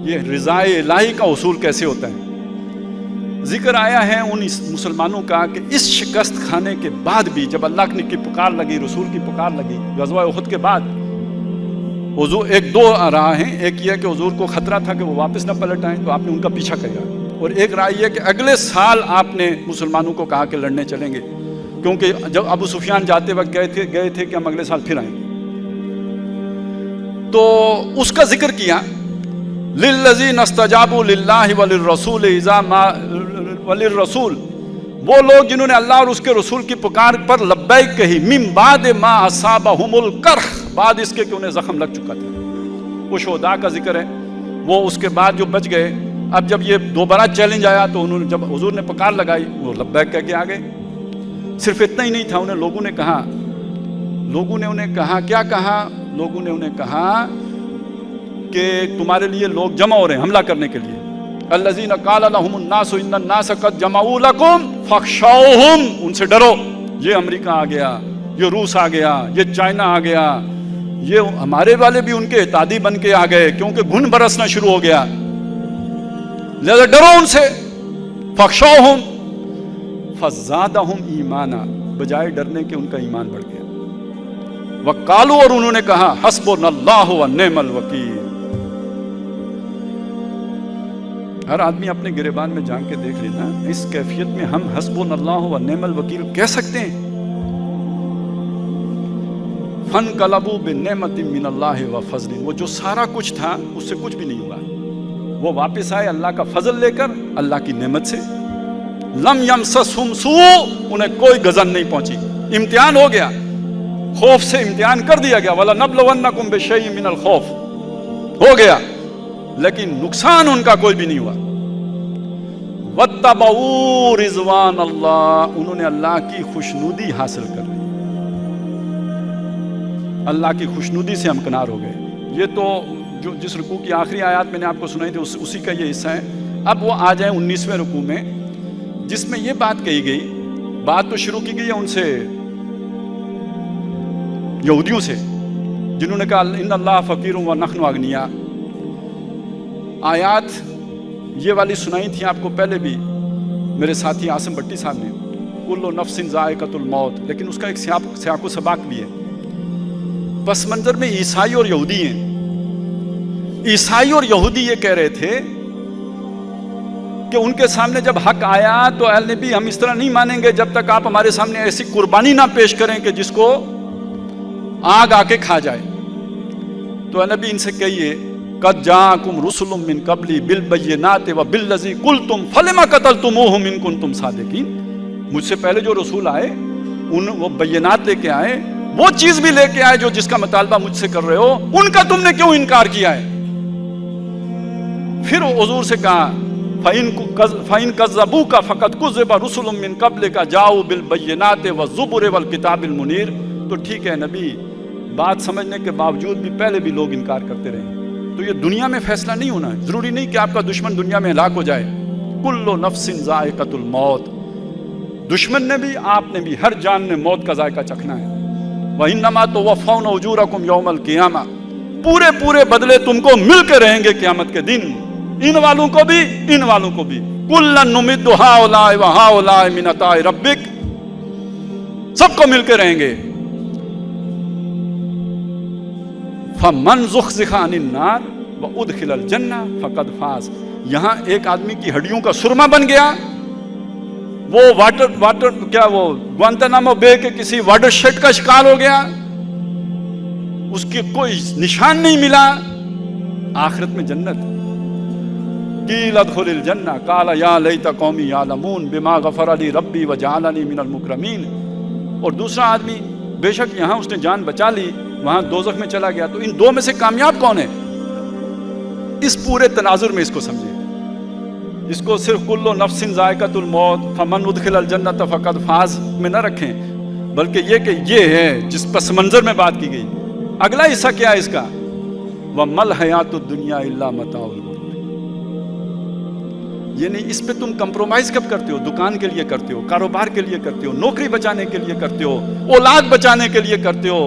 یہ رضائے الہی کا اصول کیسے ہوتا ہے. ذکر آیا ہے ان مسلمانوں کا کہ اس شکست کھانے کے بعد بھی جب اللہ کی پکار لگی، رسول کی پکار لگی غزوہ احد کے بعد، حضور ایک دو راہ ہیں. ایک یہ کہ حضور کو خطرہ تھا کہ وہ واپس نہ پلٹ آئیں تو آپ نے ان کا پیچھا کیا، اور ایک رائے یہ کہ اگلے سال آپ نے مسلمانوں کو کہا کہ لڑنے چلیں گے، کیونکہ جب ابو سفیان جاتے وقت گئے تھے کہ ہم اگلے سال پھر آئیں گے. تو اس کا ذکر کیا، للذین استجابوا للہ وللرسول اذا ما وللرسول، وہ لوگ جنہوں نے اللہ اور اس کے رسول کی پکار پر لبیک کہی، من بعد ما اصابہم القرح، بعد اس کے کہ انہیں زخم لگ چکا تھا. وہ شہداء کا ذکر ہے، وہ اس کے بعد جو بچ گئے. اب جب یہ دوبارہ چیلنج آیا تو انہوں نے جب حضور نے پکار لگائی وہ لبیک کہہ کے آ گئے. صرف اتنا ہی نہیں تھا، انہیں لوگوں نے انہیں کہا کیا کہا؟ لوگوں نے انہیں کہا کہ تمہارے لیے لوگ جمع ہو رہے ہیں حملہ کرنے کے لیے. الذین قال لهم الناس ان الناس قد جمعوا لكم فاخشوهم، ان سے ڈرو. یہ امریکہ آ گیا، یہ روس آ گیا، یہ چائنا آ گیا، یہ ہمارے والے بھی ان کے احتادی بن کے آ گئے کیونکہ گھن برسنا شروع ہو گیا، لہذا ڈرو ان سے. فاخشوهم فزادهم ایمانا، بجائے ڈرنے کے ان کا ایمان بڑھ گیا. وقالوا، اور انہوں نے کہا حسبنا اللہ ونعم الوکیل. ہر آدمی اپنے گریبان میں جان کے دیکھ لینا، اس کیفیت میں ہم حسبنا اللہ ونعم الوکیل کہہ سکتے ہیں؟ فانقلبوا بنعمت من اللہ وفضل، وہ جو سارا کچھ تھا اس سے کچھ بھی نہیں ہوا، وہ واپس آئے اللہ کا فضل لے کر، اللہ کی نعمت سے. لم یمسسہم سوء، انہیں کوئی غضب نہیں پہنچی. امتحان ہو گیا، خوف سے امتحان کر دیا گیا، وَلَنَبْلُوَنَّكُمْ بِشَيْءٍ مِّنَ الْخَوْفِ، ہو گیا، لیکن نقصان ان کا کوئی بھی نہیں ہوا. وَاتَّبَعُوا رِضْوَانَ اللَّهِ، انہوں نے اللہ کی خوشنودی حاصل کر لی، اللہ کی خوشنودی سے ہمکنار ہو گئے. یہ تو جس رکوع کی آخری آیات میں نے آپ کو سنائی تھی اسی کا یہ حصہ ہے. اب وہ آ جائیں 19ویں رکوع میں، جس میں یہ بات کہی گئی. بات تو شروع کی گئی ہے ان سے، یہودیوں سے، جنہوں نے کہا ان اللہ فقیر ونحن اغنیاء. آیات یہ والی سنائی تھی آپ کو پہلے بھی میرے ساتھی عاصم بٹی صاحب نے، کل نفس ذائقۃ الموت، لیکن اس کا ایک سیاق و سباق بھی ہے. پس منظر میں عیسائی اور یہودی ہیں. عیسائی اور یہودی یہ کہہ رہے تھے کہ ان کے سامنے جب حق آیا تو اہل نبی ہم اس طرح نہیں مانیں گے جب تک آپ ہمارے سامنے ایسی قربانی نہ پیش کریں کہ جس کو آگ آ کے کھا جائے. تو اے نبی ان سے کہیے قد جاءکم رسل من قبلی بالبینات وبالذی قلتم فلم قتلتموہم ان کنتم صادقین. مجھ سے پہلے جو رسول آئے وہ بینات لے کے آئے، وہ چیز بھی لے کے آئے جو جس کا مطالبہ مجھ سے کر رہے ہو، ان کا تم نے کیوں انکار کیا ہے؟ پھر حضور سے کہا فَإِن كَذَّبُوكَ فَقَدْ كُذِّبَ رُسُلٌ مِّن قَبْلِكَ جَاءُوا بِالْبَيِّنَاتِ وَالزُّبُرِ وَالْكِتَابِ الْمُنِيرِ. تو ٹھیک ہے نبی، بات سمجھنے کے باوجود بھی پہلے بھی لوگ انکار کرتے رہے. تو یہ دنیا میں فیصلہ نہیں ہونا ہے، ضروری نہیں کہ آپ کا دشمن دنیا میں ہلاک ہو جائے. کل نفس ذائقۃ الموت، دشمن نے بھی آپ نے بھی، ہر جان نے موت کا ذائقہ چکھنا ہے. وَإِنَّمَا تُوَفَّوْنَ أُجُورَكُمْ يَوْمَ الْقِيَامَةِ، پورے بدلے تم کو مل کے رہیں گے قیامت کے دن، ان والوں کو بھی ان والوں کو بھی. كُلًّا نُمِدُّ هَؤُلَاءِ وَهَؤُلَاءِ مِنْ عَطَاءِ رَبِّكَ، سب کو مل کے رہیں گے. فَمَنْ زُحْزِحَ عَنِ النَّارِ وَأُدْخِلَ الْجَنَّةَ فَقَدْ فَازَ. یہاں ایک آدمی کی ہڈیوں کا سرما بن گیا، وہ واٹر کیا وہ گوانتانامو بے کے کسی واٹر شیڈ کا شکار ہو گیا، اس کی کوئی نشان نہیں ملا. آخرت میں جنت. قیل ادخل الجنہ قال یا لیت قومی یعلمون بما غفر لی ربی وجعلنی من المکرمین. اور دوسرا آدمی بے شک یہاں اس نے جان بچا لی، وہاں دوزخ میں چلا گیا. تو ان دو میں سے کامیاب کون ہے؟ اس پورے تناظر میں اس کو سمجھے. اس کو صرف کل نفس ذائقۃ الموت فمن ادخل الجنۃ فقد فاز میں نہ رکھیں، بلکہ یہ کہ یہ ہے جس پس منظر میں بات کی گئی. اگلا حصہ کیا ہے اس کا؟ وَمَا الْحَيَاةُ الدُّنْيَا إِلَّا مَتَاعُ الْغُرُورِ. یعنی اس پہ تم کمپرومائز کب کرتے ہو؟ دکان کے لیے کرتے ہو، کاروبار کے لیے کرتے ہو، نوکری بچانے کے لیے کرتے ہو، اولاد بچانے کے لیے کرتے ہو،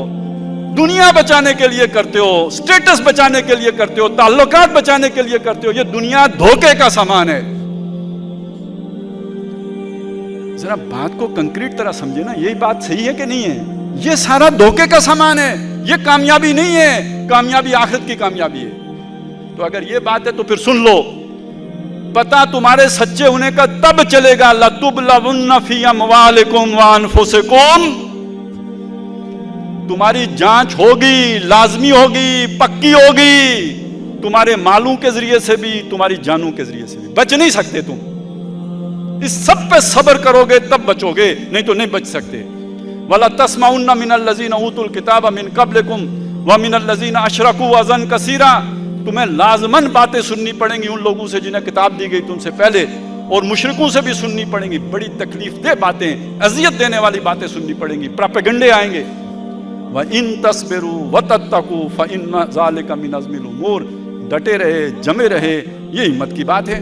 دنیا بچانے کے لیے کرتے ہو, اسٹیٹس بچانے کے لیے کرتے ہو, تعلقات بچانے کے لیے کرتے ہو. یہ دنیا دھوکے کا سامان ہے. ذرا بات کو کنکریٹ طرح سمجھے نا, یہی بات صحیح ہے کہ نہیں ہے؟ یہ سارا دھوکے کا سامان ہے, یہ کامیابی نہیں ہے. کامیابی آخرت کی کامیابی ہے. تو اگر یہ بات ہے تو پھر سن لو, پتہ تمہارے سچے ہونے کا تب چلے گا لَتُبْلَوُنَّ فِي أَمْوَالِكُمْ وَأَنفُسِكُمْ, تمہاری جانچ ہوگی, لازمی ہوگی, پکی ہوگی, تمہارے مالوں کے ذریعے سے بھی, تمہاری جانوں کے ذریعے سے بھی. بچ نہیں سکتے تم. اس سب پہ صبر کرو گے تب بچو گے, نہیں تو نہیں بچ سکتے. وَلَا تَسْمَعُنَّ مِنَ الَّذِينَ أُوتُوا الْكِتَابَ مِنْ قَبْلِكُمْ وَمِنَ الَّذِينَ أَشْرَكُوا أَذًى كَثِيرًا, تمہیں لازماً باتیں سننی پڑیں گی ان لوگوں سے جنہیں کتاب دی گئی تم سے پہلے, اور مشرکوں سے بھی سننی پڑیں گی. بڑی تکلیف دہ باتیں, اذیت دینے والی باتیں سننی پڑیں گی, پراپیگنڈے آئیں گے. وَإِن تَصْبِرُوا وَتَتَّقُوا فَإِنَّ ذَلِكَ مِنْ عَزْمِ الْأُمُورِ, ڈٹے رہے, جمے رہے, یہ ہمت کی بات ہے.